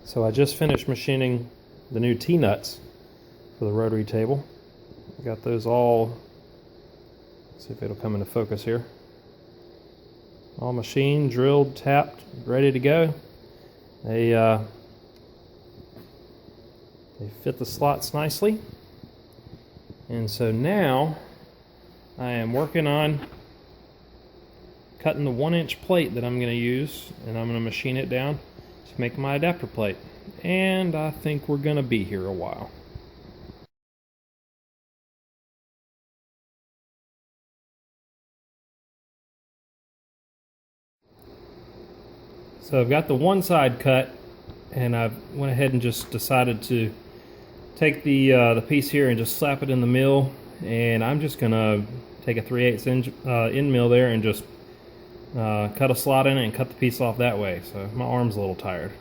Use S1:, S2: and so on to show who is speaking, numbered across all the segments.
S1: So I just finished machining the new T-nuts for the rotary table. Got those all, let's see if it'll come into focus here. All machined, drilled, tapped, ready to go. They fit the slots nicely. And so now I am working on cutting the 1-inch plate that I'm going to use, and I'm going to machine it down to make my adapter plate. And I think we're going to be here a while. So I've got the one side cut, and I went ahead and just decided to take the piece here and just slap it in the mill, and I'm just gonna take a 3/8 inch end mill there and just cut a slot in it and cut the piece off that way. So my arm's a little tired.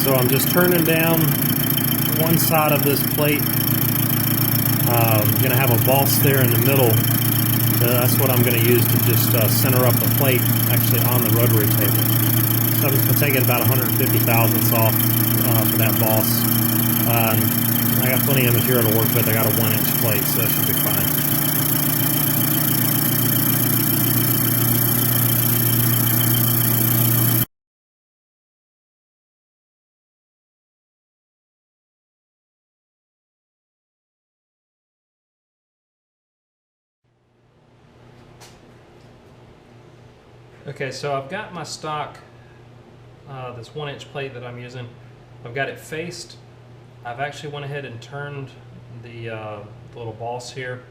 S1: So I'm just turning down one side of this plate. I'm going to have a boss there in the middle. That's what I'm going to use to just center up the plate actually on the rotary table. So I'm just going to take it about 150 thousandths off for that boss. I got plenty of material to work with. I got a 1-inch plate, so that should be fine. Okay, so I've got my stock, this 1-inch plate that I'm using. I've got it faced. I've actually went ahead and turned the little boss here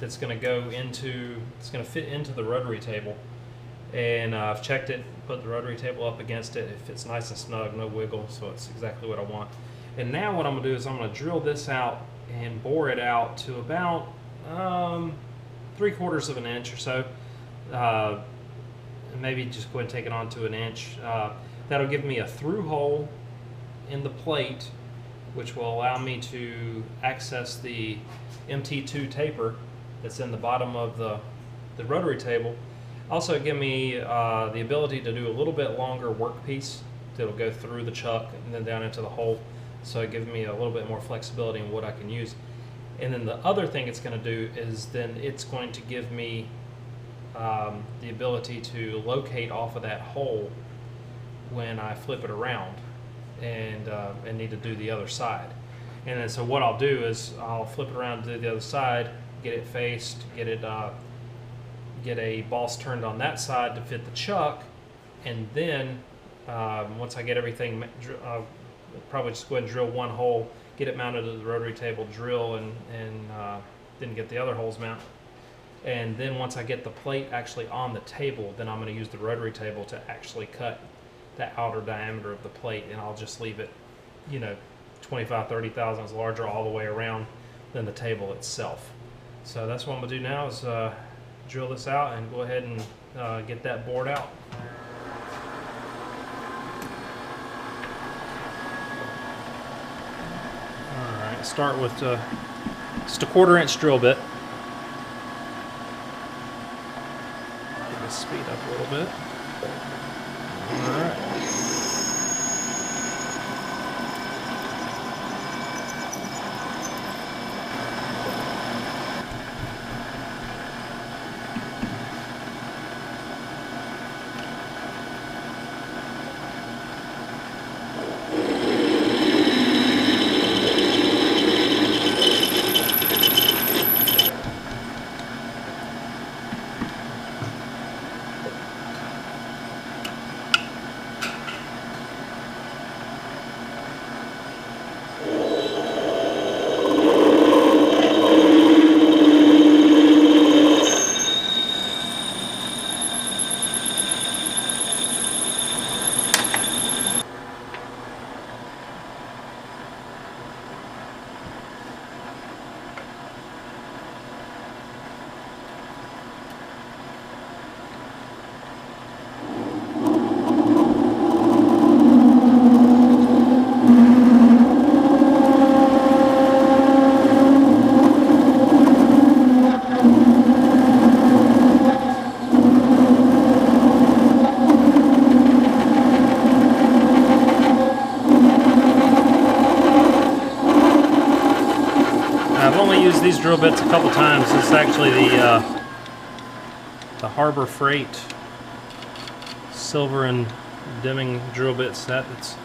S1: that's going to go into, it's going to fit into the rotary table. And I've checked it, put the rotary table up against it. It fits nice and snug, no wiggle, so it's exactly what I want. And now what I'm going to do is I'm going to drill this out and bore it out to about 3/4 of an inch or so. Maybe just go ahead and take it on to 1 inch. That'll give me a through hole in the plate, which will allow me to access the MT2 taper that's in the bottom of the rotary table. Also give me the ability to do a little bit longer workpiece that'll go through the chuck and then down into the hole. So it gives me a little bit more flexibility in what I can use. And then the other thing it's going to do is then it's going to give me the ability to locate off of that hole when I flip it around and need to do the other side. And then so what I'll do is I'll flip it around to the other side, get it faced, get a boss turned on that side to fit the chuck, and then once I get everything, probably just go ahead and drill one hole, get it mounted to the rotary table, drill, and then get the other holes mounted. And then once I get the plate actually on the table, then I'm going to use the rotary table to actually cut the outer diameter of the plate, and I'll just leave it, 25, 30 thousandths larger all the way around than the table itself. So that's what I'm going to do now is drill this out and go ahead and get that bored out. Alright, start with just a 1/4 inch drill bit. Speed up a little bit. All right. drill bits a couple times. This is actually the Harbor Freight silver and dimming drill bit set. It's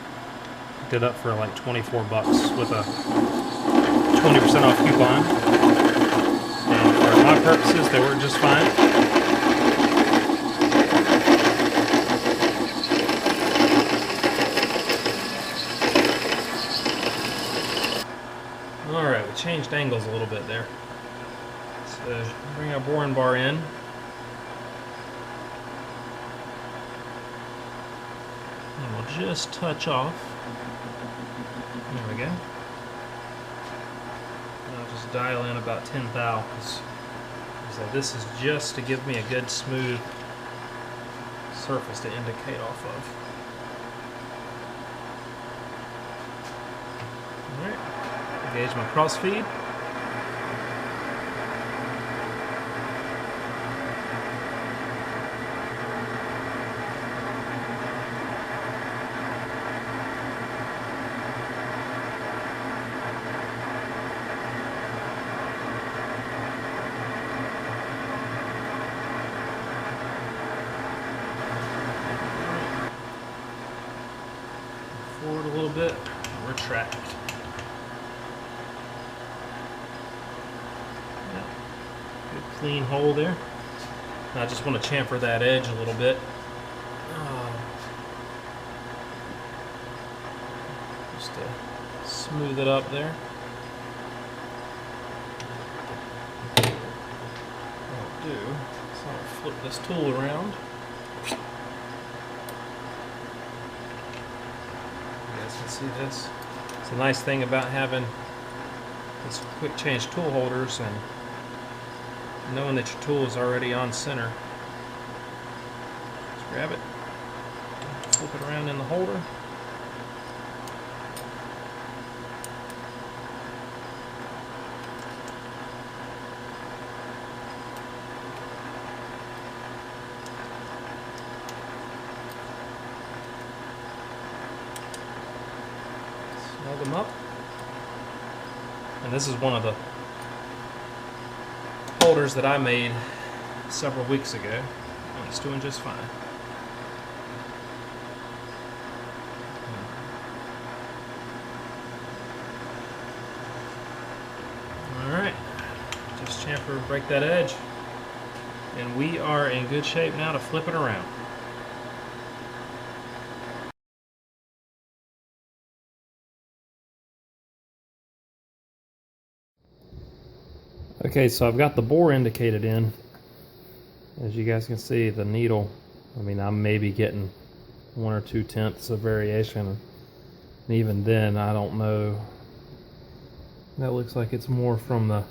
S1: picked it up for like 24 bucks with a 20% off coupon. And for my purposes, they work just fine. Alright, we changed angles a little bit there. So bring our boring bar in. And we'll just touch off. There we go. And I'll just dial in about 10 thou. So this is just to give me a good smooth surface to indicate off of. Alright. Engage my crossfeed. Forward a little bit, retract. Good clean hole there. I just want to chamfer that edge a little bit. Just to smooth it up there. What I'll do is I'll flip this tool around. See this? It's a nice thing about having these quick change tool holders and knowing that your tool is already on center. Just grab it, flip it around in the holder. Snug them up. And this is one of the holders that I made several weeks ago, and it's doing just fine. Alright, just chamfer, break that edge, and we are in good shape now to flip it around. Okay, so I've got the bore indicated in. As you guys can see, the needle, I mean, I'm maybe getting 1 or 2 tenths of variation. And even then, I don't know. That looks like it's more from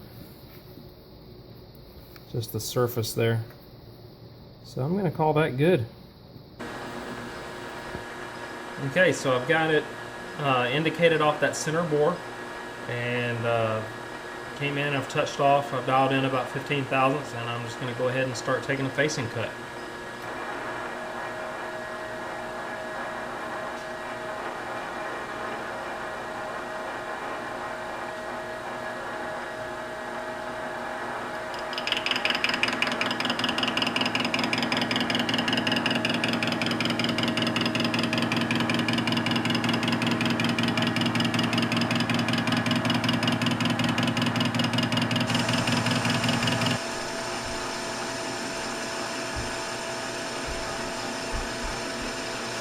S1: just the surface there. So I'm gonna call that good. Okay, so I've got it indicated off that center bore, and came in, I've touched off, I've dialed in about 15 thousandths, and I'm just going to go ahead and start taking a facing cut.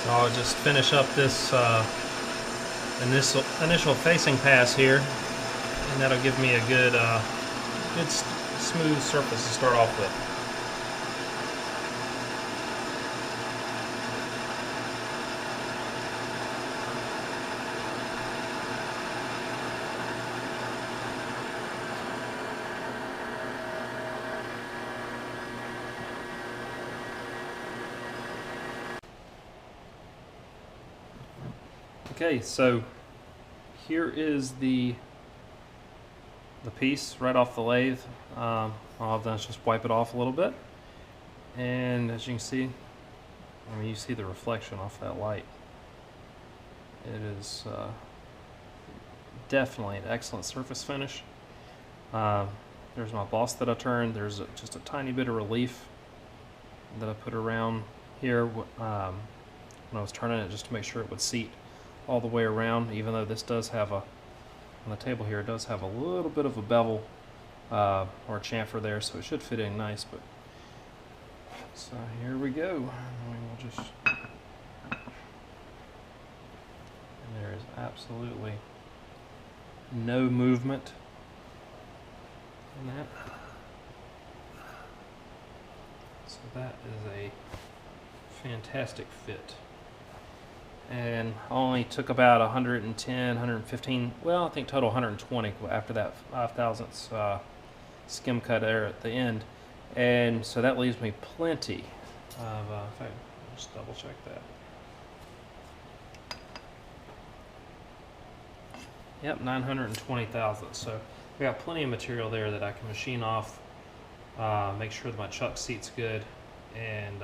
S1: So I'll just finish up this initial facing pass here, and that'll give me a good smooth surface to start off with. Okay, so here is the piece right off the lathe. All I've done is just wipe it off a little bit, and as you can see, I mean, you see the reflection off that light. It is definitely an excellent surface finish. There's my boss that I turned. There's just a tiny bit of relief that I put around here when I was turning it, just to make sure it would seat all the way around, even though this does have on the table here, it does have a little bit of a bevel or a chamfer there, so it should fit in nice. But so here we go. And we'll just, and there is absolutely no movement in that. So that is a fantastic fit. And only took about 110, 115, well, I think total 120 after that 5/1000ths skim cut there at the end. And so that leaves me plenty of, in fact, just double check that. Yep, 920 thousandths. So we got plenty of material there that I can machine off, make sure that my chuck seat's good, and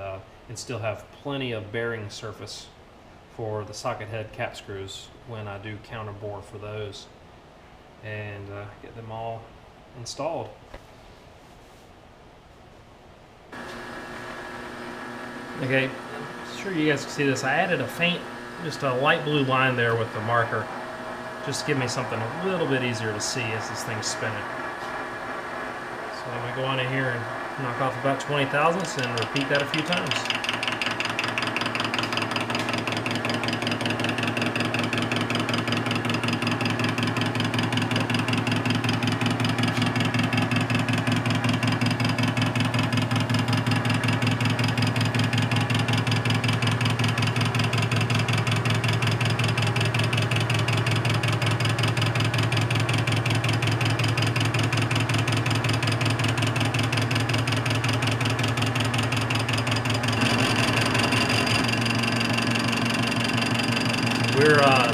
S1: still have plenty of bearing surface for the socket head cap screws when I do counter bore for those, and get them all installed. Okay, sure you guys can see this. I added a faint, just a light blue line there with the marker, just to give me something a little bit easier to see as this thing's spinning. So I'm going to go on in here and knock off about 20 thousandths and repeat that a few times.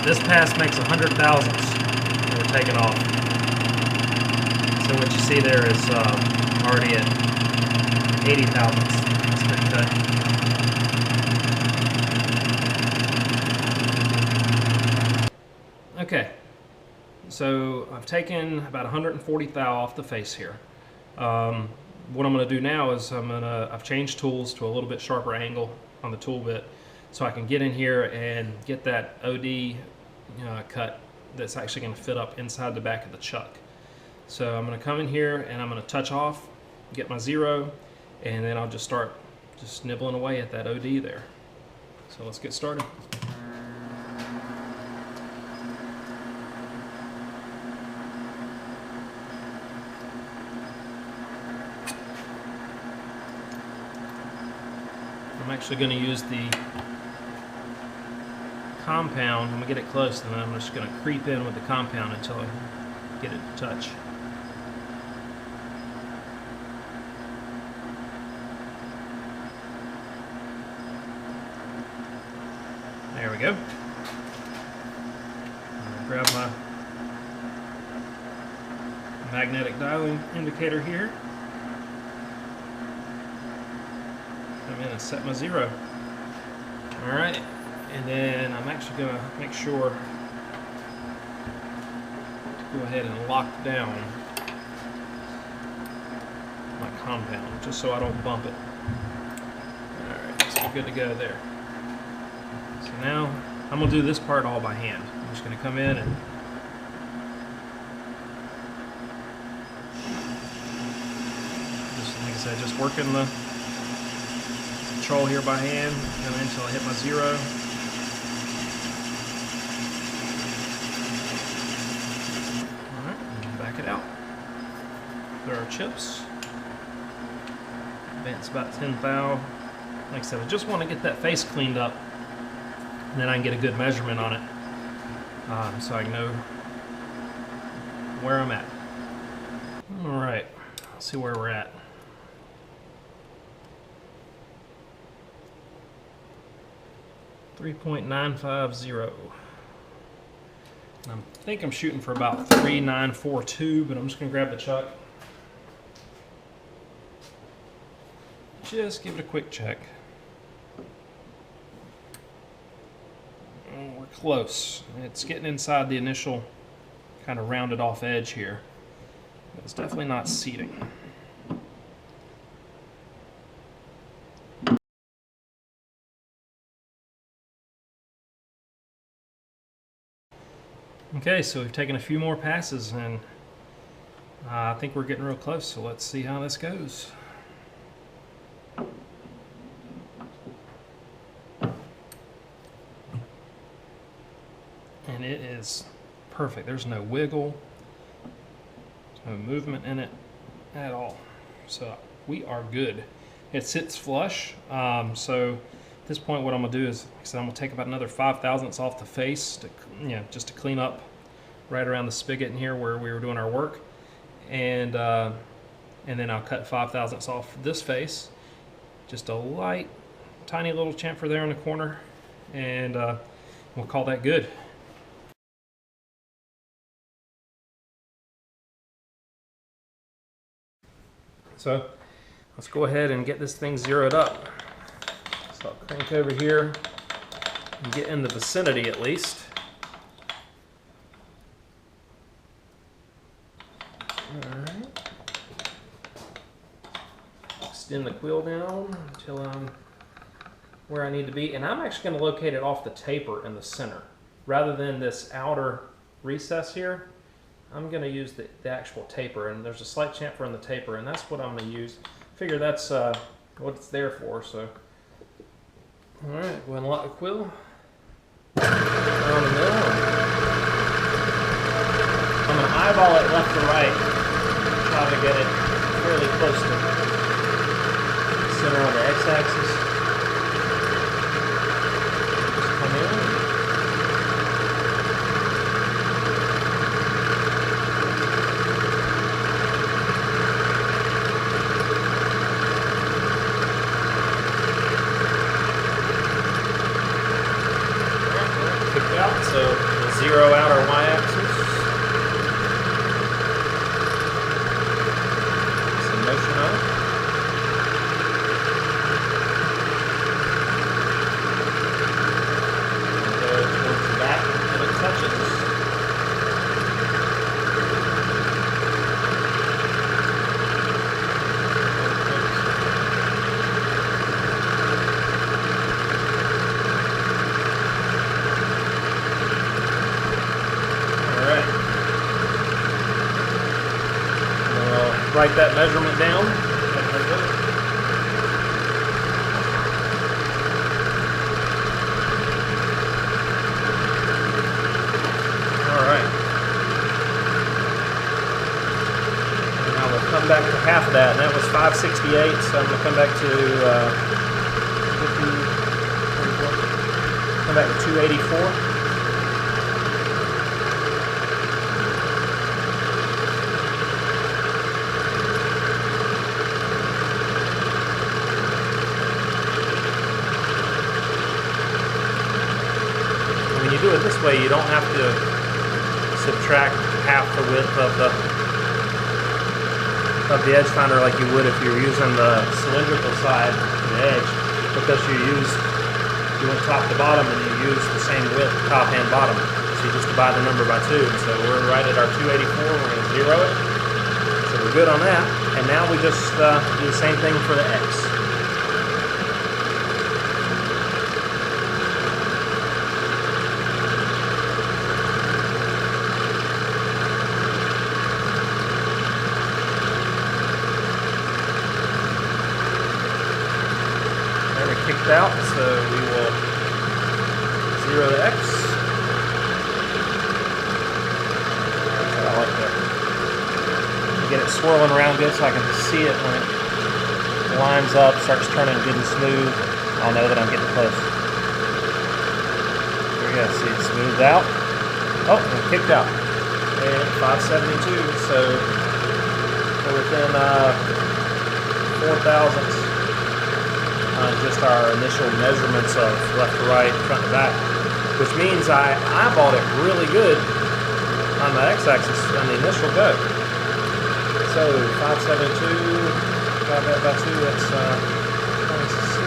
S1: This pass makes 100 thousandths that we're taking off. So what you see there is already at 80 thousandths. It's been cut. Okay, so I've taken about 140 thou off the face here. What I'm going to do now is I've changed tools to a little bit sharper angle on the tool bit, so I can get in here and get that OD cut that's actually going to fit up inside the back of the chuck. So I'm going to come in here and I'm going to touch off, get my 0, and then I'll just start just nibbling away at that OD there. So let's get started. I'm actually going to use the compound. I'm going to get it close, and then I'm just going to creep in with the compound until I get it to touch. There we go. Grab my magnetic dialing indicator here. Come in and set my 0. All right. And then I'm actually going to make sure to go ahead and lock down my compound, just so I don't bump it. Alright, so we're good to go there. So now I'm going to do this part all by hand. I'm just going to come in and just, like I said, just working the control here by hand, come in until I hit my 0. It out. There are chips. Advance about 10 thou. Like I said, I just want to get that face cleaned up, and then I can get a good measurement on it, so I can know where I'm at. All right, let's see where we're at. .950. I think I'm shooting for about 3.942, but I'm just going to grab the chuck. Just give it a quick check. Oh, we're close. It's getting inside the initial kind of rounded off edge here. It's definitely not seating. Okay, so we've taken a few more passes, and I think we're getting real close, so let's see how this goes. And it is perfect. There's no wiggle, there's no movement in it at all. So we are good. It sits flush, so at this point what I'm gonna do is, like I said, I'm gonna take about another 5/1000ths off the face to, just to clean up right around the spigot in here where we were doing our work, and then I'll cut 5/1000ths off this face, just a light, tiny little chamfer there in the corner, and we'll call that good. So let's go ahead and get this thing zeroed up. So I'll crank over here and get in the vicinity at least. Alright. Extend the quill down until I'm where I need to be. And I'm actually going to locate it off the taper in the center. Rather than this outer recess here, I'm going to use the actual taper. And there's a slight chamfer in the taper, and that's what I'm going to use. Figure that's what it's there for. So, alright, go ahead and lock the quill. Around the middle. I'm going to eyeball it left to right. Try to get it fairly close to the center on the x-axis. Just come in. Kicked out, so we'll zero out our y-axis. Motion on it. And go towards the back until it touches. Alright. Write that measurement down. Alright. And I will come back to half of that, and that was 568, so I'm going to come back to 284. When you do it this way, you don't have to subtract half the width of the edge finder like you would if you were using the cylindrical side of the edge, because you went top to bottom and you use the same width top and bottom. So you just divide the number by 2. So we're right at our 284. We're going to zero it. So we're good on that. And now we just do the same thing for the X. Kicked out, so we will zero the X. I like to get it swirling around good so I can see it when it lines up, starts turning good and smooth. I'll know that I'm getting close. There you go, see it smoothed out. Oh, and kicked out. And 572, so we're within 4/1000ths. Just our initial measurements of left to right, front to back, which means I eyeballed it really good on the x-axis on the initial go. So 572, divide that by 2, that's 26.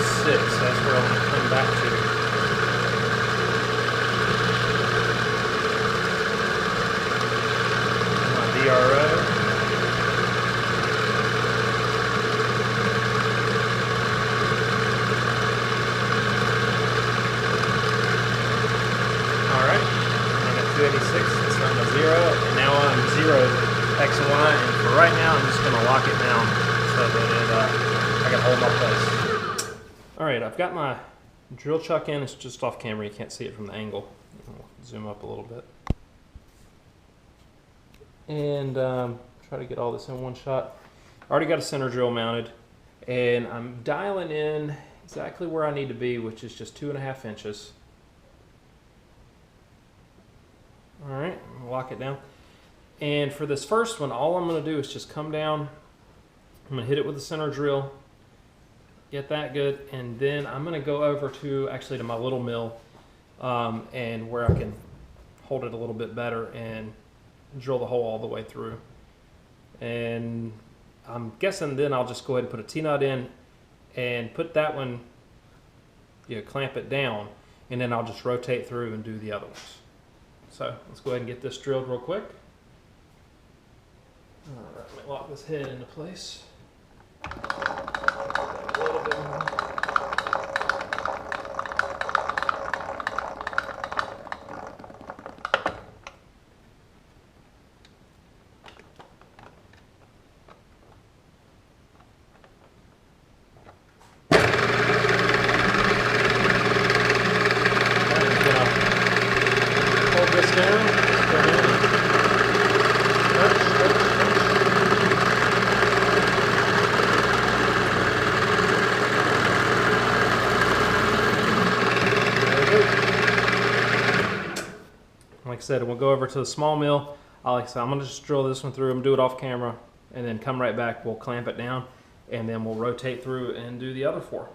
S1: That's where I'm going to come back to. My DRO. Alright, I'm at 286, it's on the 0, and now I'm 0 X and Y, and for right now I'm just going to lock it down so that I can hold my place. Alright, I've got my drill chuck in. It's just off camera, you can't see it from the angle. I'll zoom up a little bit. And try to get all this in one shot. I already got a center drill mounted, and I'm dialing in exactly where I need to be, which is just 2.5 inches. Alright, lock it down. And for this first one, all I'm going to do is just come down. I'm going to hit it with the center drill, get that good, and then I'm going to go over to my little mill, and where I can hold it a little bit better and drill the hole all the way through. And I'm guessing then I'll just go ahead and put a T-nut in and put that one, clamp it down, and then I'll just rotate through and do the other ones. So let's go ahead and get this drilled real quick. All right, let me lock this head into place. A little bit more. Hold this down. Like I said, we'll go over to the small mill. Like I said, I'm going to just drill this one through. I'm going to do it off camera and then come right back. We'll clamp it down and then we'll rotate through and do the other 4.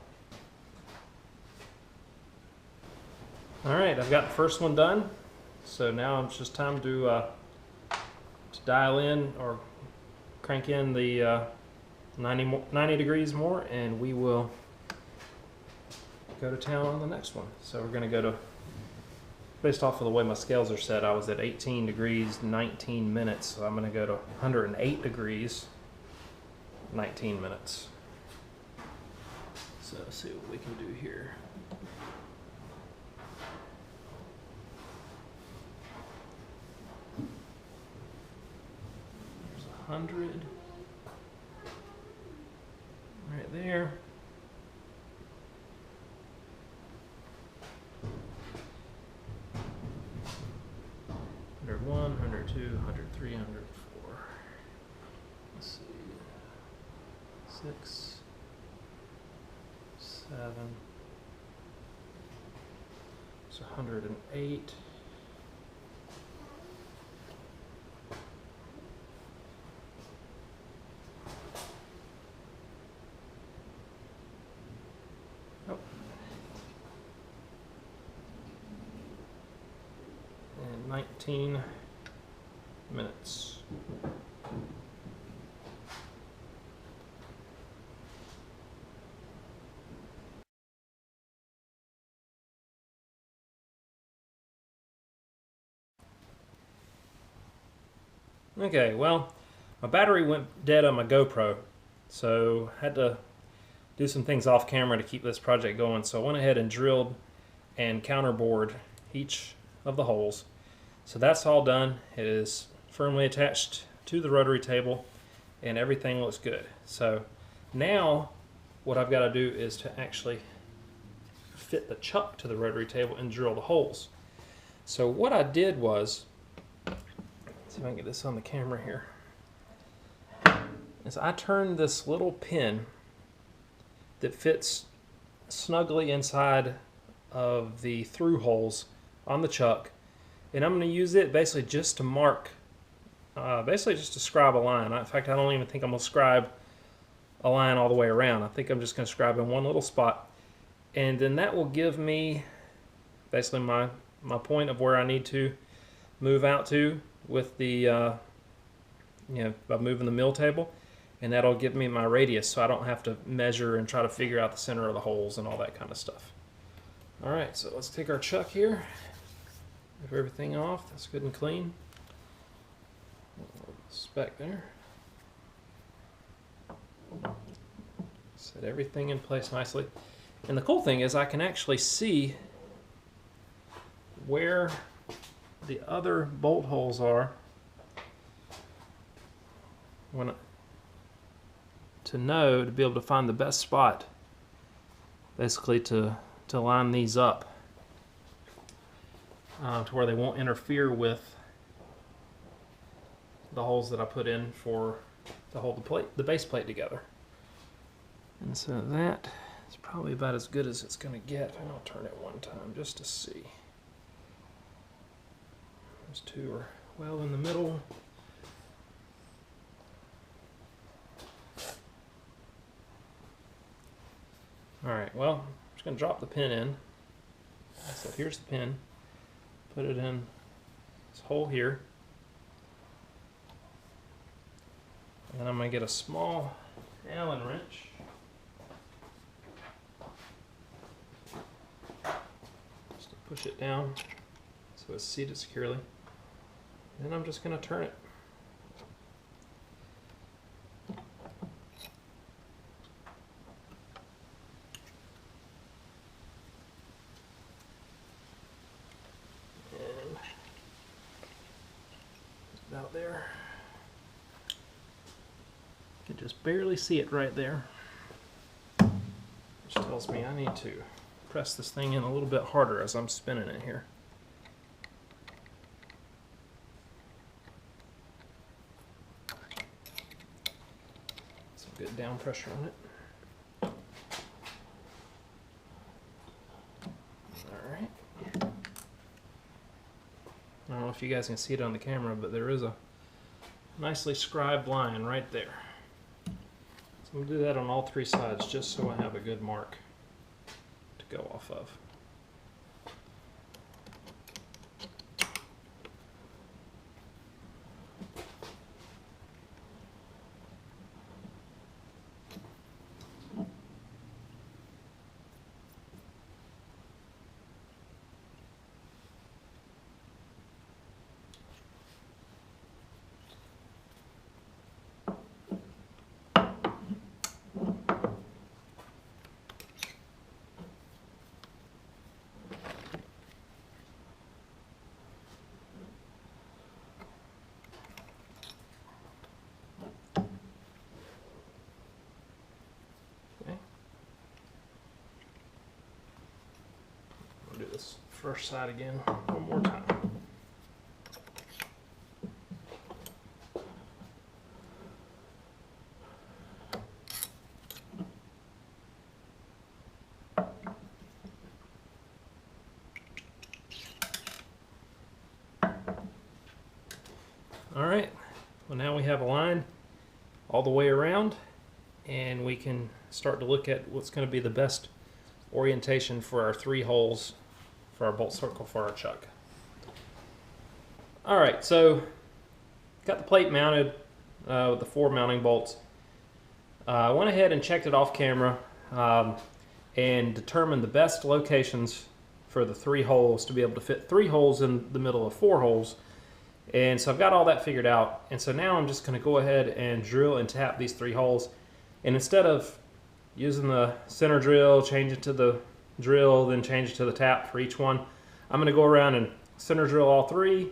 S1: Alright, I've got the first one done. So now it's just time to dial in or crank in the 90 degrees more, and we will go to town on the next one. So we're going to go to, based off of the way my scales are set, I was at 18 degrees, 19 minutes. So I'm going to go to 108 degrees, 19 minutes. So let's see what we can do here. There's 100 right there. 101, 102, 103, 104. Let's see. 6, 7. It's 108. Oh. And 19 minutes. Okay, well, my battery went dead on my GoPro, so I had to do some things off camera to keep this project going. So I went ahead and drilled and counterbored each of the holes. So that's all done. It is firmly attached to the rotary table and everything looks good. So now what I've got to do is to actually fit the chuck to the rotary table and drill the holes. So what I did was, see if I can get this on the camera here, is I turned this little pin that fits snugly inside of the through holes on the chuck, and I'm going to use it basically just to mark, basically just to scribe a line. In fact, I don't even think I'm going to scribe a line all the way around. I think I'm just going to scribe in one little spot, and then that will give me basically my point of where I need to move out to with the, by moving the mill table. and that'll give me my radius so I don't have to measure and try to figure out the center of the holes and all that kind of stuff. Alright, so let's take our chuck here, move everything off, that's good and clean. Spec there. Set everything in place nicely. And the cool thing is I can actually see where the other bolt holes are to be able to find the best spot basically to line these up to where they won't interfere with the holes that I put in to hold the base plate together. And so that is probably about as good as it's going to get. And I'll turn it one time just to see. Those two are well in the middle. Alright, well, I'm just going to drop the pin in. So here's the pin. Put it in this hole here. And then I'm going to get a small Allen wrench. Just to push it down so it's seated securely. Then I'm just going to turn it. And about there. You can just barely see it right there, which tells me I need to press this thing in a little bit harder as I'm spinning it here. Some good down pressure on it. Alright. I don't know if you guys can see it on the camera, but there is a nicely scribed line right there. So I'm going to do that on all three sides just so I have a good mark to go off of. Do this first side again one more time. All right, well now we have a line all the way around, and we can start to look at what's going to be the best orientation for our three holes for our bolt circle for our chuck. Alright, so got the plate mounted with the 4 mounting bolts. I went ahead and checked it off camera and determined the best locations for the 3 holes to be able to fit 3 holes in the middle of 4 holes. And so I've got all that figured out, and so now I'm just going to go ahead and drill and tap these 3 holes. And instead of using the center drill, change it to the drill, then change it to the tap for each one, I'm going to go around and center drill all 3,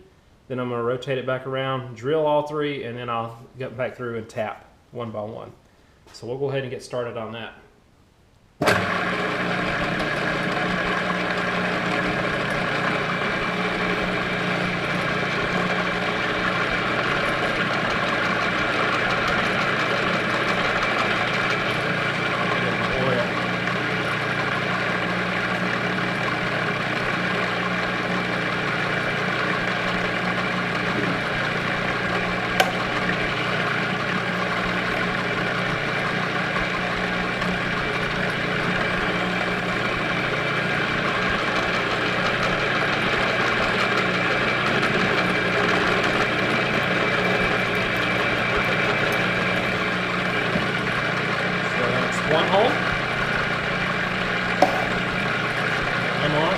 S1: then I'm going to rotate it back around, drill all 3, and then I'll get back through and tap one by one. So we'll go ahead and get started on that.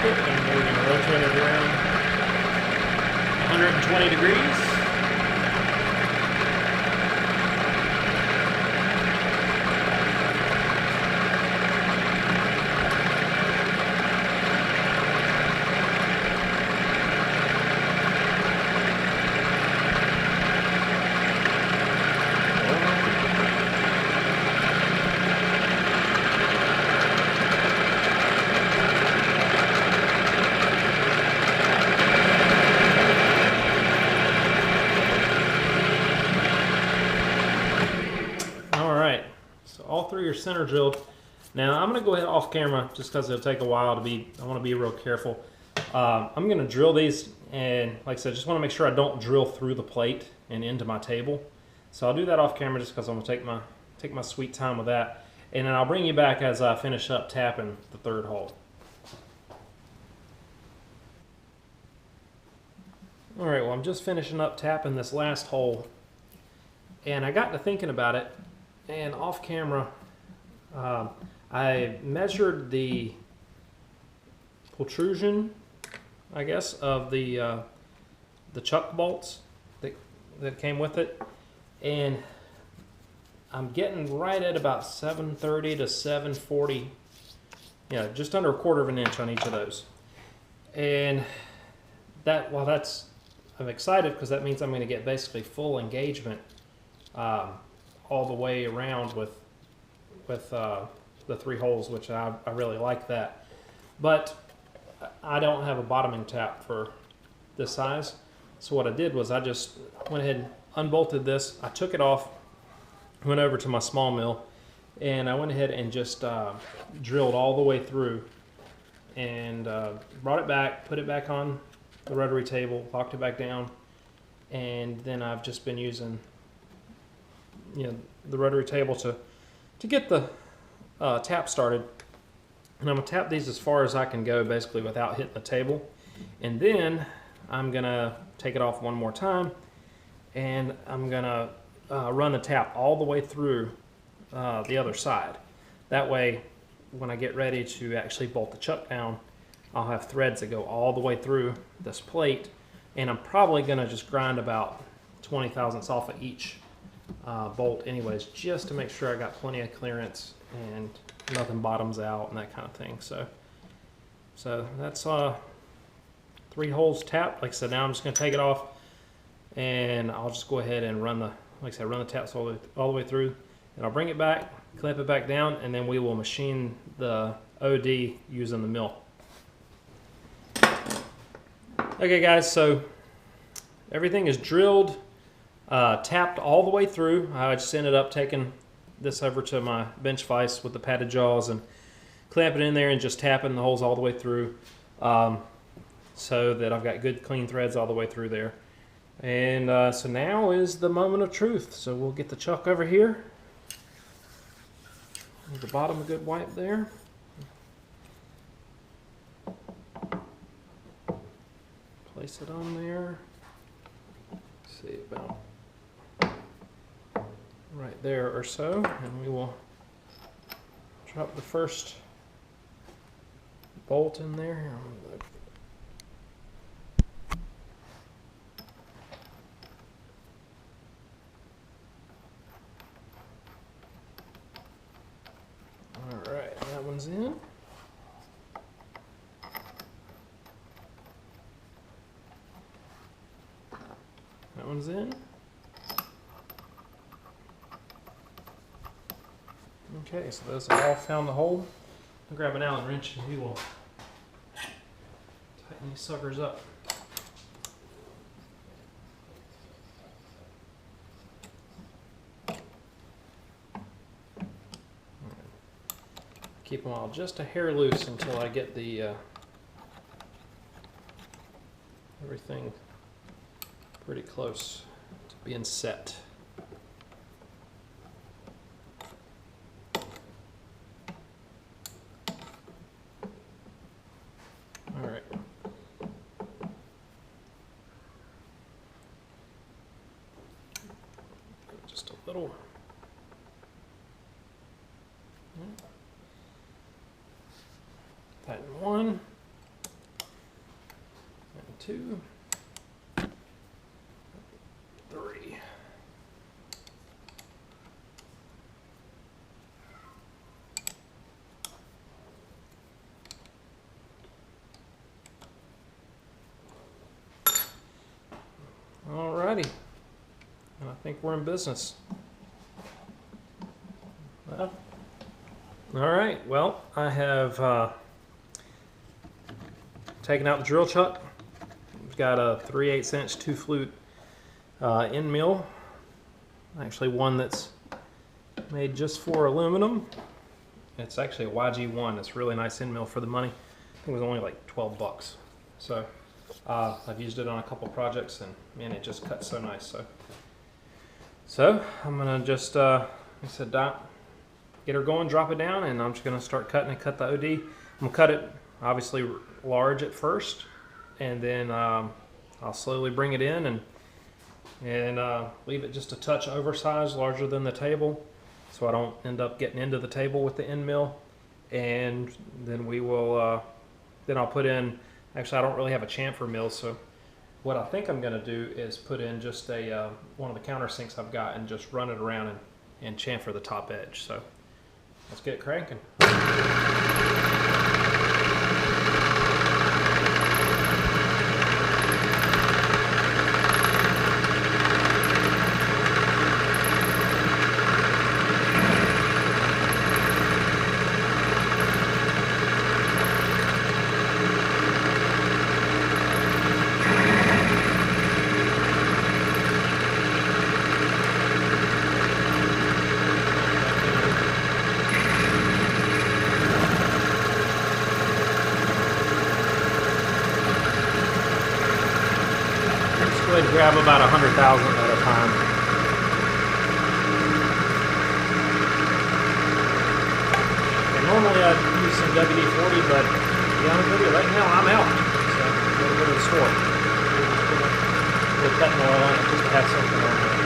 S1: it, and we're going to rotate it around 120 degrees. All three are center drilled. Now I'm going to go ahead off camera just because it'll take a while to be, I want to be real careful. I'm going to drill these, and like I said, just want to make sure I don't drill through the plate and into my table. So I'll do that off camera just because I'm going to take my sweet time with that. And then I'll bring you back as I finish up tapping the third hole. Alright, well I'm just finishing up tapping this last hole, and I got to thinking about it. And off camera, I measured the protrusion, I guess, of the chuck bolts that came with it, and I'm getting right at about 730 to 740, yeah, just under 1/4 of an inch on each of those. And that, well, I'm excited because that means I'm going to get basically full engagement all the way around with the 3 holes, which I really like that. But I don't have a bottoming tap for this size, so what I did was I just went ahead and unbolted this. I took it off, went over to my small mill, and I went ahead and just drilled all the way through, and brought it back, put it back on the rotary table, locked it back down, and then I've just been using, you know, the rotary table to get the tap started. And I'm going to tap these as far as I can go, basically without hitting the table. And then I'm going to take it off one more time, and I'm going to run the tap all the way through the other side. That way, when I get ready to actually bolt the chuck down, I'll have threads that go all the way through this plate, and I'm probably going to just grind about 20 thousandths off of each bolt anyways, just to make sure I got plenty of clearance and nothing bottoms out and that kind of thing. So that's 3 holes tapped. Like I said, now I'm just going to take it off, and I'll just go ahead and run the, like I said, run the taps all the way through, and I'll bring it back, clamp it back down, and then we will machine the OD using the mill. Okay guys, so everything is drilled, tapped all the way through. I just ended up taking this over to my bench vise with the padded jaws and clamping it in there and just tapping the holes all the way through, so that I've got good clean threads all the way through there. And so now is the moment of truth. So we'll get the chuck over here. At the bottom, a good wipe there. Place it on there. Let's see, about right there or so, and we will drop the first bolt in there. All right, that one's in. That one's in. Okay, so those have all found the hole. I'll grab an Allen wrench and we will tighten these suckers up. Keep them all just a hair loose until I get the everything pretty close to being set. All right. Just a little. Tighten one. 2, 3. Alrighty, and I think we're in business. Well, all right, well, I have taken out the drill chuck. We've got a 3/8 inch 2-flute end mill, actually one that's made just for aluminum. It's actually a YG1. It's a really nice end mill for the money. I think it was only like 12 bucks. So I've used it on a couple projects, and man, it just cuts so nice. So I'm gonna just, like I said, get her going, drop it down, and I'm just gonna start cutting and cut the OD. I'm gonna cut it obviously large at first, and then I'll slowly bring it in and leave it just a touch oversized, larger than the table, so I don't end up getting into the table with the end mill. And then we will, then I'll put in, actually I don't really have a chamfer mill, so what I think I'm gonna do is put in just a one of the countersinks I've got and just run it around and chamfer the top edge. So let's get it cranking. Grab about 100,000 at a time. And normally I'd use some WD-40, but to be honest with you, right now I'm out. So I'm going to go to the store. We'll cut more on it just to have something on there.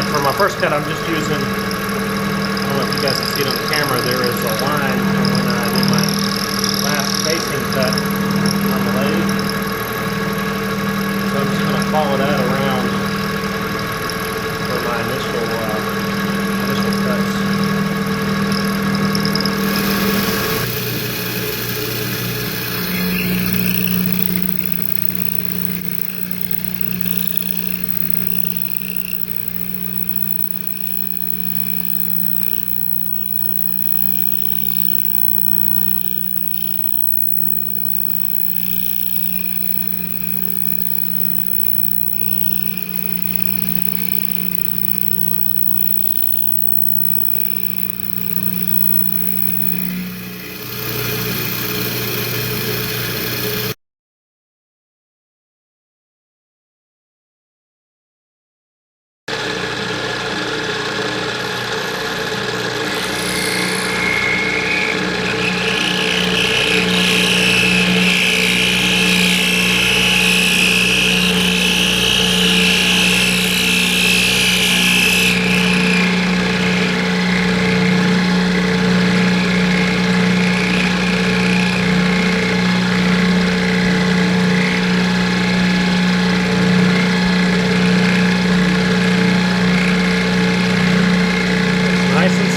S1: For my first cut, I'm just using, I don't know if you guys can see it on the camera, there is a line when I did my last facing cut on the lathe. So I'm just going to follow that around for my initial cuts.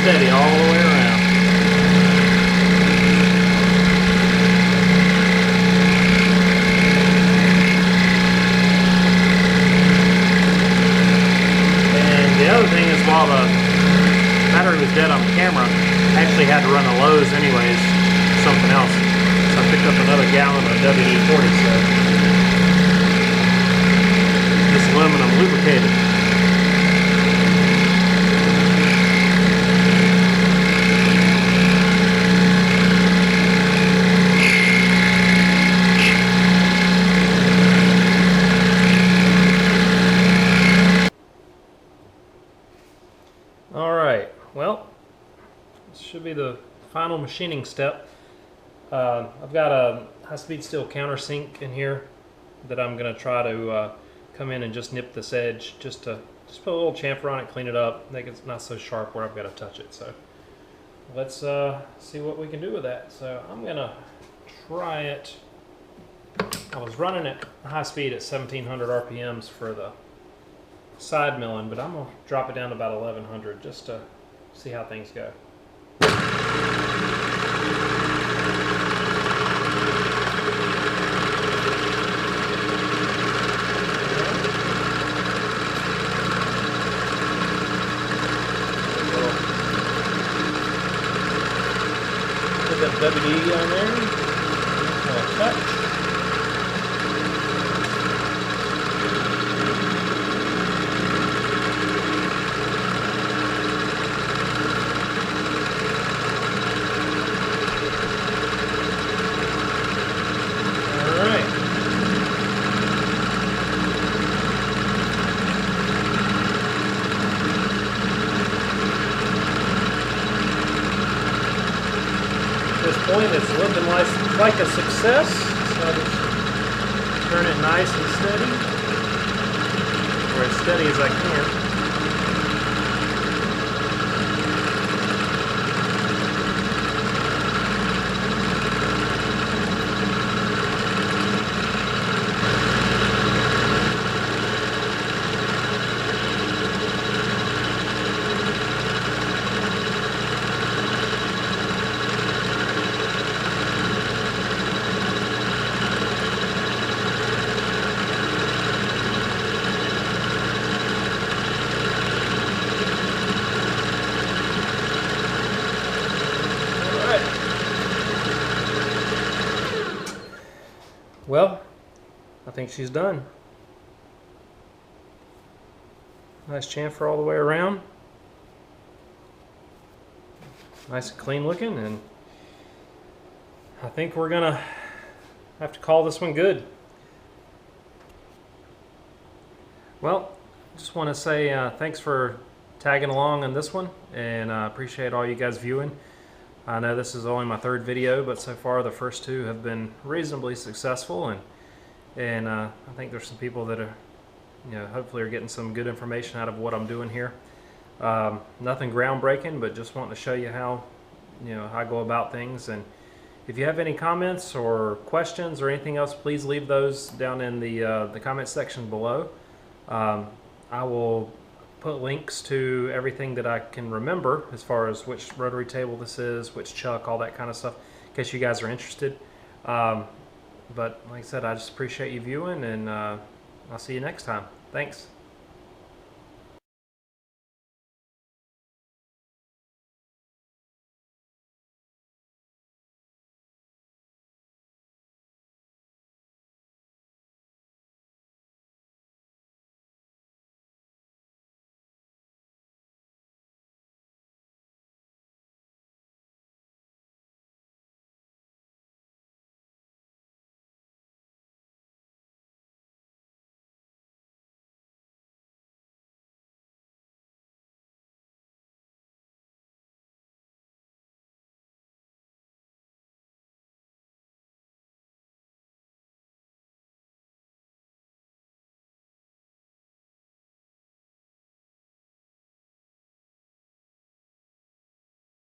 S1: Steady all the way around. And the other thing is, while the battery was dead on the camera, I actually had to run a Lowe's anyways, something else. So I picked up another gallon of WD-40, so this aluminum lubricated. Well, this should be the final machining step. I've got a high-speed steel countersink in here that I'm going to try to come in and just nip this edge, just put a little chamfer on it, clean it up, make it not so sharp where I've got to touch it. So let's see what we can do with that. So I'm gonna try it. I was running at high speed at 1700 RPMs for the side milling, but I'm gonna drop it down to about 1100 just to see how things go. Put that WD on there, a touch. Point, it's looking like a success, so I'll just turn it nice and steady, or as steady as I can. Well, I think she's done. Nice chamfer all the way around. Nice and clean looking, and I think we're gonna have to call this one good. Well, just want to say thanks for tagging along on this one, and I appreciate all you guys viewing. I know this is only my third video, but so far the first two have been reasonably successful, and I think there's some people that are, hopefully are getting some good information out of what I'm doing here. Nothing groundbreaking, but just wanting to show you how, how I go about things. And if you have any comments or questions or anything else, please leave those down in the comment section below. I will put links to everything that I can remember as far as which rotary table this is, which chuck, all that kind of stuff, in case you guys are interested. But like I said, I just appreciate you viewing, and I'll see you next time. Thanks.